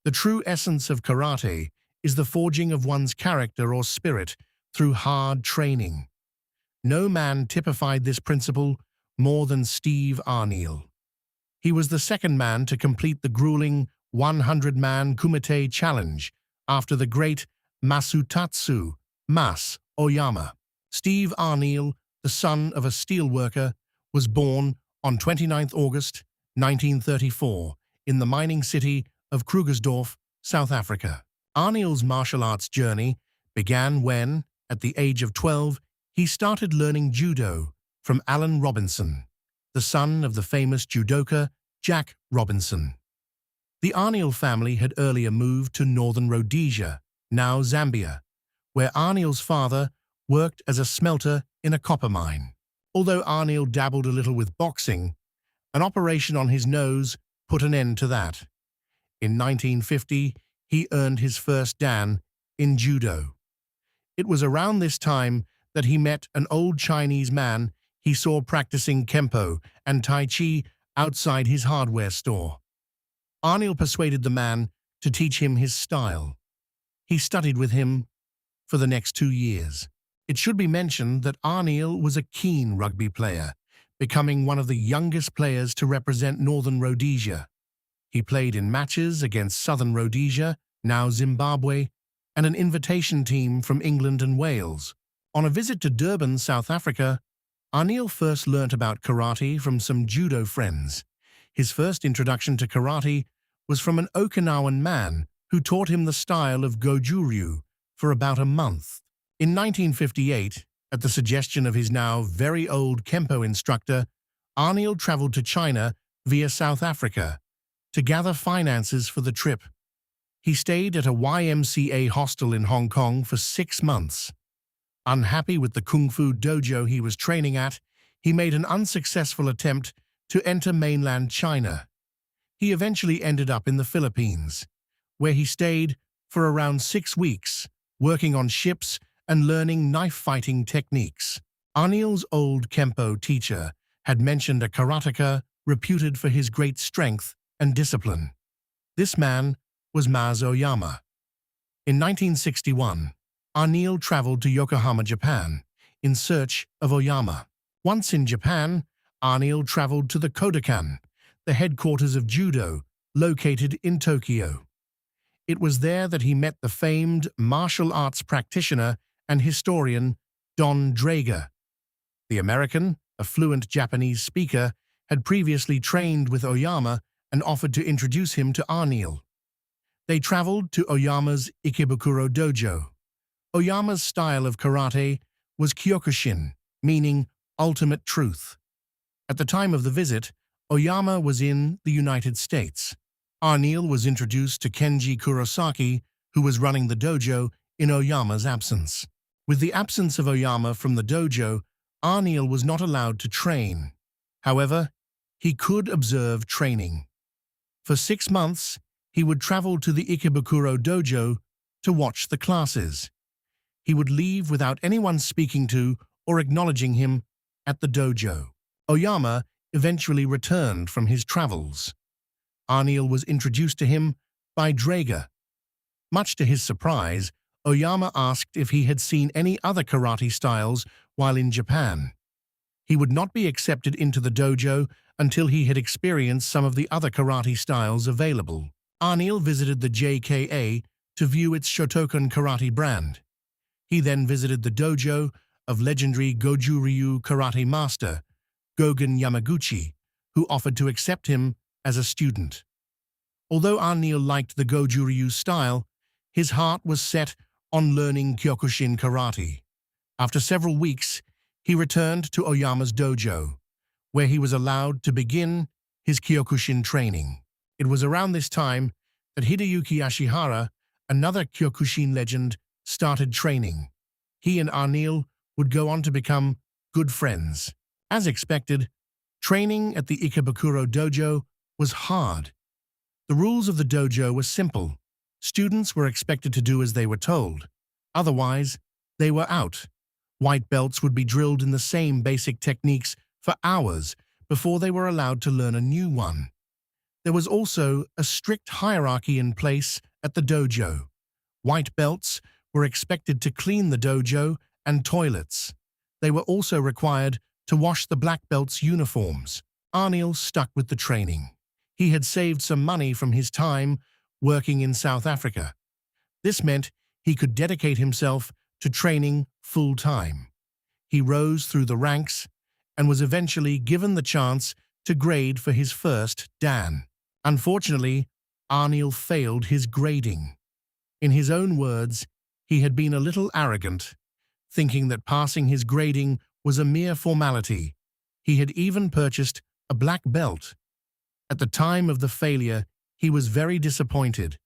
The true essence of karate is the forging of one's character or spirit through hard training. No man typified this principle more than Steve Arniel. He was the second man to complete the grueling 100-man Kumite challenge after the great Masutatsu Mas Oyama. Steve Arniel, the son of a steelworker, was born on 29 August 1934 in the mining city of Krugersdorp, South Africa. Arniel's martial arts journey began when, at the age of 12, he started learning judo from Alan Robinson, the son of the famous judoka Jack Robinson. The Arniel family had earlier moved to northern Rhodesia, now Zambia, where Arniel's father worked as a smelter in a copper mine. Although Arniel dabbled a little with boxing, an operation on his nose put an end to that. In 1950, he earned his first dan in judo. It was around this time that he met an old Chinese man he saw practicing Kempo and Tai Chi outside his hardware store. Arniel persuaded the man to teach him his style. He studied with him for the next 2 years. It should be mentioned that Arniel was a keen rugby player, becoming one of the youngest players to represent Northern Rhodesia. He played in matches against Southern Rhodesia, now Zimbabwe, and an invitation team from England and Wales. On a visit to Durban, South Africa, Arniel first learnt about karate from some judo friends. His first introduction to karate was from an Okinawan man who taught him the style of Goju-ryu for about a month. In 1958, at the suggestion of his now very old Kempo instructor, Arniel traveled to China via South Africa to gather finances for the trip. He stayed at a YMCA hostel in Hong Kong for 6 months. Unhappy with the Kung Fu dojo he was training at, he made an unsuccessful attempt to enter mainland China. He eventually ended up in the Philippines, where he stayed for around 6 weeks, working on ships and learning knife-fighting techniques. Arniel's old Kempo teacher had mentioned a karateka reputed for his great strength and discipline. This man was Mas Oyama. In 1961, Arniel traveled to Yokohama, Japan, in search of Oyama. Once in Japan, Arniel traveled to the Kodokan, the headquarters of judo, located in Tokyo. It was there that he met the famed martial arts practitioner and historian Don Draeger. The American, a fluent Japanese speaker, had previously trained with Oyama and offered to introduce him to Arniel. They traveled to Oyama's Ikebukuro dojo. Oyama's style of karate was Kyokushin, meaning ultimate truth. At the time of the visit, Oyama was in the United States. Arniel was introduced to Kenji Kurosaki, who was running the dojo in Oyama's absence. With the absence of Oyama from the dojo, Arniel was not allowed to train. However, he could observe training. For 6 months, he would travel to the Ikebukuro dojo to watch the classes. He would leave without anyone speaking to or acknowledging him at the dojo. Oyama eventually returned from his travels. Arniel was introduced to him by Draeger. Much to his surprise, Oyama asked if he had seen any other karate styles while in Japan. He would not be accepted into the dojo until he had experienced some of the other karate styles available. Arniel visited the JKA to view its Shotokan karate brand. He then visited the dojo of legendary Goju-ryu karate master Gogen Yamaguchi, who offered to accept him as a student. Although Arniel liked the Goju-ryu style, his heart was set on learning Kyokushin karate. After several weeks, he returned to Oyama's dojo, where he was allowed to begin his Kyokushin training. It was around this time that Hideyuki Ashihara, another Kyokushin legend, started training. He and Arniel would go on to become good friends. As expected, training at the Ikebukuro dojo was hard. The rules of the dojo were simple. Students were expected to do as they were told. Otherwise, they were out. White belts would be drilled in the same basic techniques for hours before they were allowed to learn a new one. There was also a strict hierarchy in place at the dojo. White belts were expected to clean the dojo and toilets. They were also required to wash the black belts' uniforms. Arniel stuck with the training. He had saved some money from his time working in South Africa. This meant he could dedicate himself to training full-time. He rose through the ranks and was eventually given the chance to grade for his first Dan. Unfortunately, Arniel failed his grading. In his own words, he had been a little arrogant, thinking that passing his grading was a mere formality. He had even purchased a black belt. At the time of the failure, he was very disappointed,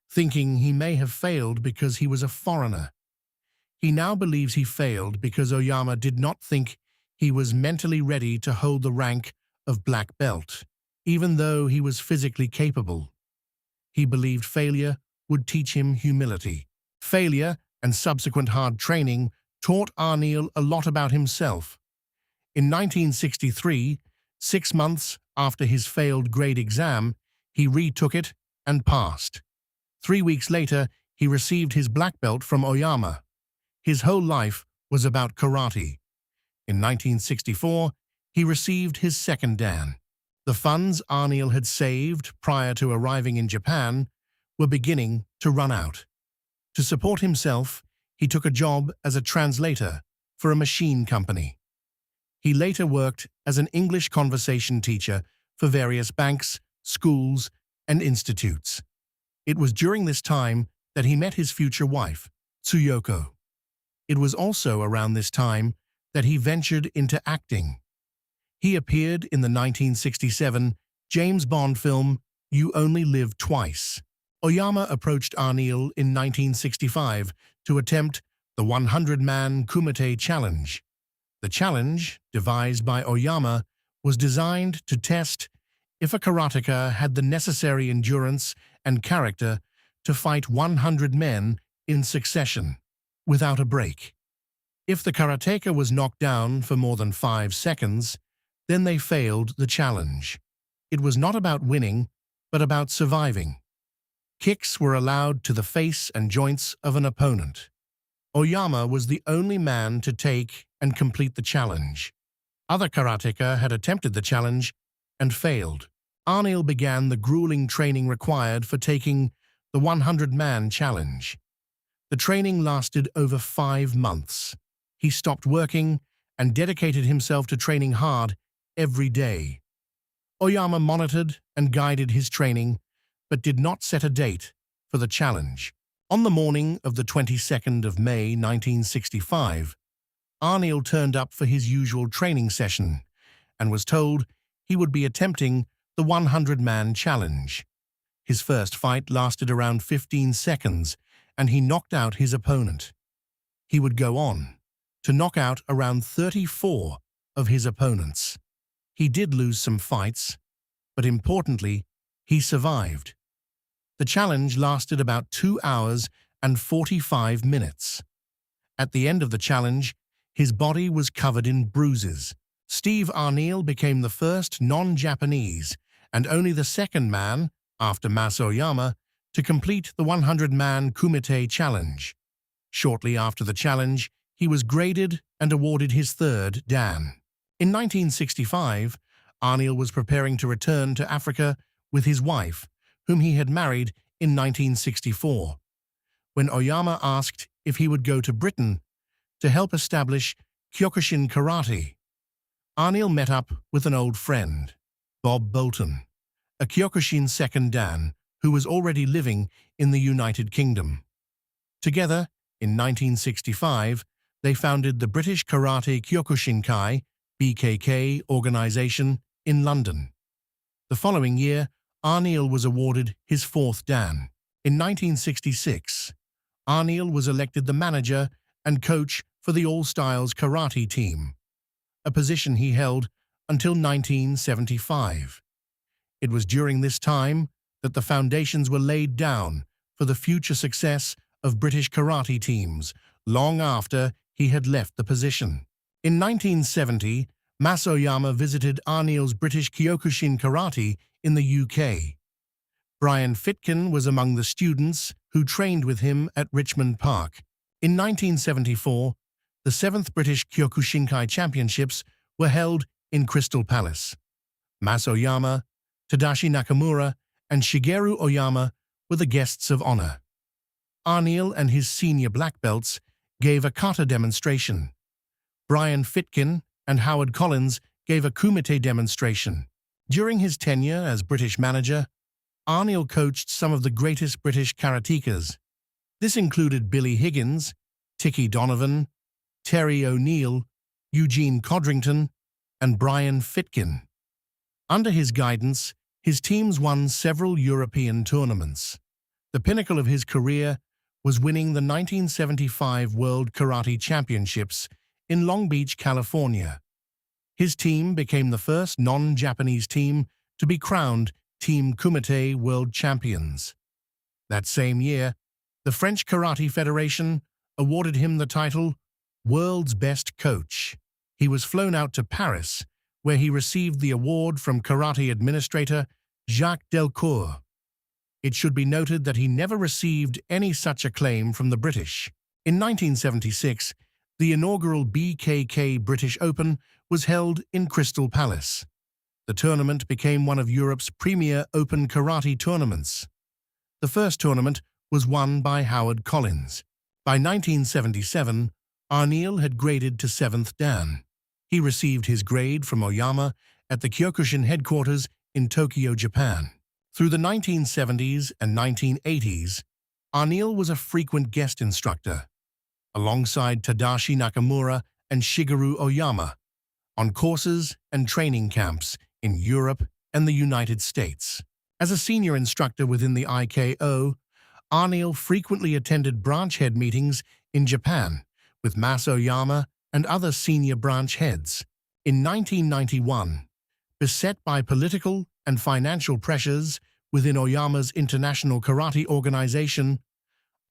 thinking he may have failed because he was a foreigner. He now believes he failed because Oyama did not think he was mentally ready to hold the rank of black belt, even though he was physically capable. He believed failure would teach him humility. Failure and subsequent hard training taught Arniel a lot about himself. In 1963, 6 months after his failed grade exam, he retook it and passed. 3 weeks later, he received his black belt from Oyama. His whole life was about karate. In 1964, he received his second Dan. The funds Arniel had saved prior to arriving in Japan were beginning to run out. To support himself, he took a job as a translator for a machine company. He later worked as an English conversation teacher for various banks, schools, and institutes. It was during this time that he met his future wife, Tsuyoko. It was also around this time that he ventured into acting. He appeared in the 1967 James Bond film You Only Live Twice. Oyama approached Arniel in 1965 to attempt the 100-man Kumite Challenge. The challenge, devised by Oyama, was designed to test if a karateka had the necessary endurance and character to fight 100 men in succession, without a break. If the karateka was knocked down for more than 5 seconds, then they failed the challenge. It was not about winning, but about surviving. Kicks were allowed to the face and joints of an opponent. Oyama was the only man to take and complete the challenge. Other karateka had attempted the challenge and failed. Arniel began the grueling training required for taking the 100-man challenge. The training lasted over 5 months. He stopped working and dedicated himself to training hard every day. Oyama monitored and guided his training, but did not set a date for the challenge. On the morning of the 22nd of May 1965, Arniel turned up for his usual training session and was told he would be attempting the 100-man challenge. His first fight lasted around 15 seconds, and he knocked out his opponent. He would go on to knock out around 34 of his opponents. He did lose some fights, but importantly, he survived. The challenge lasted about 2 hours and 45 minutes. At the end of the challenge, his body was covered in bruises. Steve Arniel became the first non-Japanese and only the second man, after Mas Oyama, to complete the 100-man Kumite challenge. Shortly after the challenge, he was graded and awarded his third Dan. In 1965, Arniel was preparing to return to Africa with his wife, whom he had married in 1964, when Oyama asked if he would go to Britain to help establish Kyokushin Karate. Arniel met up with an old friend, Bob Bolton, a Kyokushin second Dan who was already living in the United Kingdom. Together, in 1965, they founded the British Karate Kyokushinkai (BKK) organization in London. The following year, Arniel was awarded his fourth Dan. In 1966, Arniel was elected the manager and coach for the All-Styles Karate team, a position he held until 1975. It was during this time that the foundations were laid down for the future success of British karate teams, long after he had left the position. In 1970, Mas Oyama visited Arniel's British Kyokushin Karate in the UK. Brian Fitkin was among the students who trained with him at Richmond Park. In 1974, the 7th British Kyokushinkai Championships were held in Crystal Palace. Mas Oyama, Tadashi Nakamura, and Shigeru Oyama were the guests of honor. Arneal and his senior black belts gave a kata demonstration. Brian Fitkin and Howard Collins gave a kumite demonstration. During his tenure as British manager, Arneal coached some of the greatest British karatekas. This included Billy Higgins, Tiki Donovan, Terry O'Neill, Eugene Codrington, and Brian Fitkin. Under his guidance, his teams won several European tournaments. The pinnacle of his career was winning the 1975 World Karate Championships in Long Beach, California. His team became the first non-Japanese team to be crowned Team Kumite World Champions. That same year, the French Karate Federation awarded him the title World's Best Coach. He was flown out to Paris, where he received the award from karate administrator Jacques Delcourt. It should be noted that he never received any such acclaim from the British. In 1976, the inaugural BKK British Open was held in Crystal Palace. The tournament became one of Europe's premier open karate tournaments. The first tournament was won by Howard Collins. By 1977, Arneal had graded to 7th Dan. He received his grade from Oyama at the Kyokushin headquarters in Tokyo, Japan. Through the 1970s and 1980s, Arneal was a frequent guest instructor, alongside Tadashi Nakamura and Shigeru Oyama, on courses and training camps in Europe and the United States. As a senior instructor within the IKO, Arneal frequently attended branch head meetings in Japan with Mas Oyama and other senior branch heads. In 1991, beset by political and financial pressures within Oyama's International Karate Organization,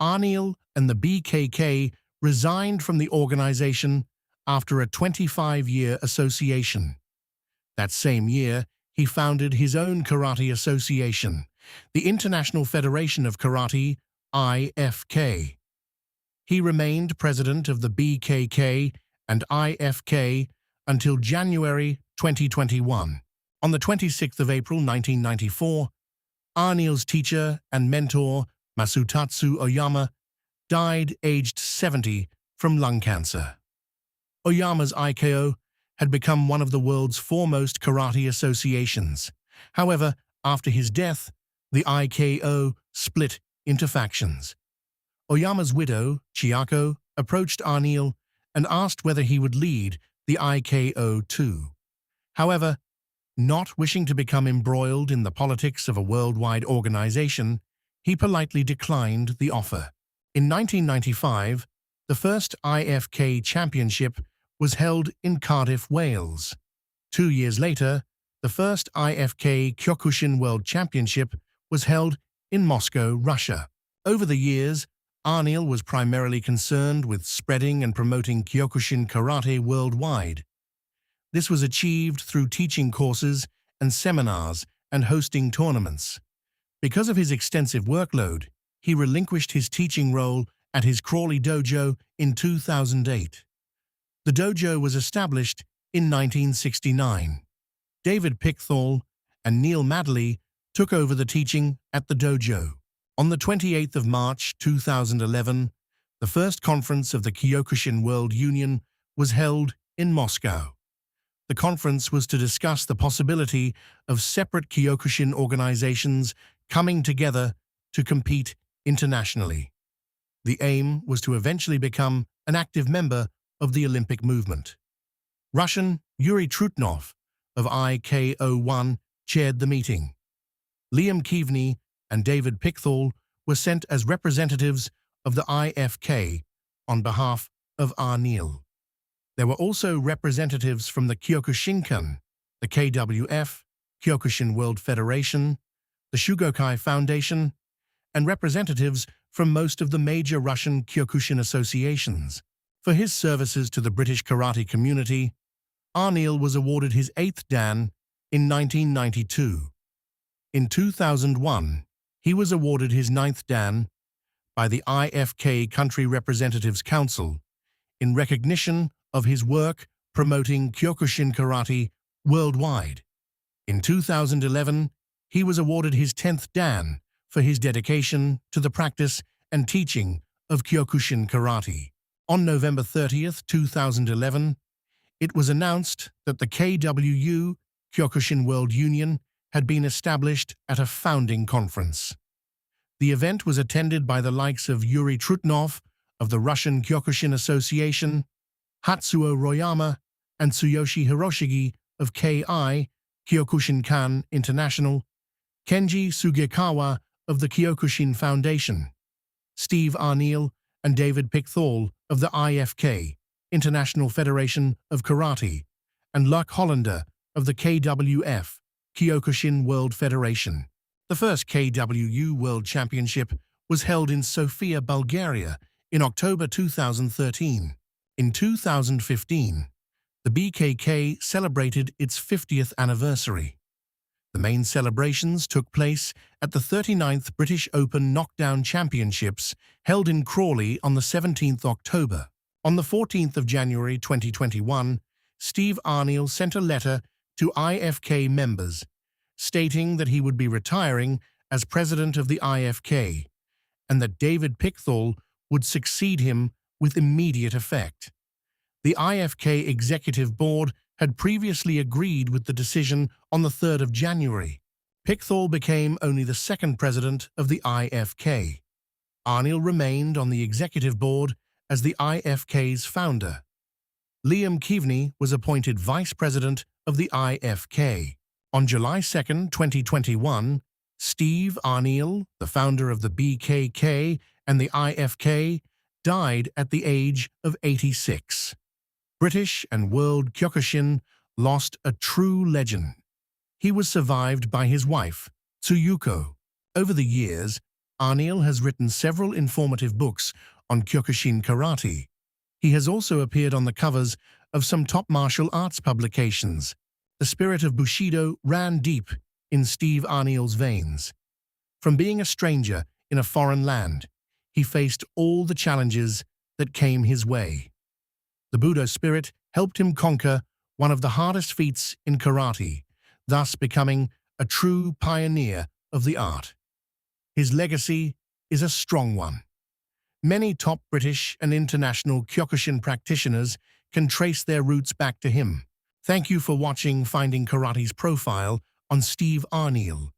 Arneal and the BKK resigned from the organization after a 25-year association. That same year, he founded his own karate association, the International Federation of Karate, IFK. He remained president of the BKK and IFK until January 2021. On the 26th of April 1994, Arneal's teacher and mentor, Masutatsu Oyama, died aged 70 from lung cancer. Oyama's IKO had become one of the world's foremost karate associations. However, after his death, the IKO split into factions. Oyama's widow, Chiako, approached Arneal and asked whether he would lead the IKO too. However, not wishing to become embroiled in the politics of a worldwide organization, he politely declined the offer. In 1995, the first IFK championship was held in Cardiff, Wales. 2 years later, the first IFK Kyokushin World Championship was held in Moscow, Russia. Over the years, Arneal was primarily concerned with spreading and promoting Kyokushin karate worldwide. This was achieved through teaching courses and seminars and hosting tournaments. Because of his extensive workload, he relinquished his teaching role at his Crawley dojo in 2008. The dojo was established in 1969. David Pickthall and Neil Madley took over the teaching at the dojo. On the 28th of March 2011, the first conference of the Kyokushin World Union was held in Moscow. The conference was to discuss the possibility of separate Kyokushin organizations coming together to compete internationally. The aim was to eventually become an active member of the Olympic movement. Russian Yuri Trutnov of IKO1 chaired the meeting. Liam Keaveney and David Pickthall were sent as representatives of the IFK on behalf of Arneal. There were also representatives from the Kyokushinkan, the KWF, Kyokushin World Federation, the Shugokai Foundation, and representatives from most of the major Russian Kyokushin associations. For his services to the British karate community, Arneal was awarded his 8th Dan in 1992. In 2001, He was awarded his 9th Dan by the IFK Country Representatives Council in recognition of his work promoting Kyokushin karate worldwide. In 2011, he was awarded his 10th Dan for his dedication to the practice and teaching of Kyokushin karate. On November 30th, 2011, it was announced that the KWU, Kyokushin World Union, had been established at a founding conference. The event was attended by the likes of Yuri Trutnov of the Russian Kyokushin Association, Hatsuo Royama, and Tsuyoshi Hiroshige of KI, Kyokushinkan International, Kenji Sugekawa of the Kyokushin Foundation, Steve Arneal and David Pickthall of the IFK, International Federation of Karate, and Luc Hollander of the KWF, Kyokushin World Federation. The first KWU World Championship was held in Sofia, Bulgaria in October 2013. In 2015, the BKK celebrated its 50th anniversary. The main celebrations took place at the 39th British Open Knockdown Championships held in Crawley on the 17th October. On the 14th of January 2021, Steve Arneal sent a letter to IFK members stating that he would be retiring as president of the IFK and that David Pickthall would succeed him with immediate effect. The IFK Executive Board had previously agreed with the decision on the 3rd of January. Pickthall became only the second president of the IFK. Arneal remained on the Executive Board as the IFK's founder. Liam Keaveney was appointed vice president of the IFK. On July 2, 2021, Steve Arneal, the founder of the BKK and the IFK, died at the age of 86. British and world Kyokushin lost a true legend. He was survived by his wife, Tsuyuko. Over the years, Arneal has written several informative books on Kyokushin karate. He has also appeared on the covers of some top martial arts publications. The spirit of Bushido ran deep in Steve Arneal's veins. From being a stranger in a foreign land, he faced all the challenges that came his way. The Budo spirit helped him conquer one of the hardest feats in karate, thus becoming a true pioneer of the art. His legacy is a strong one. Many top British and international Kyokushin practitioners can trace their roots back to him. Thank you for watching Finding Karate's profile on Steve Arneal.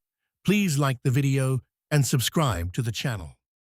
Please like the video and subscribe to the channel.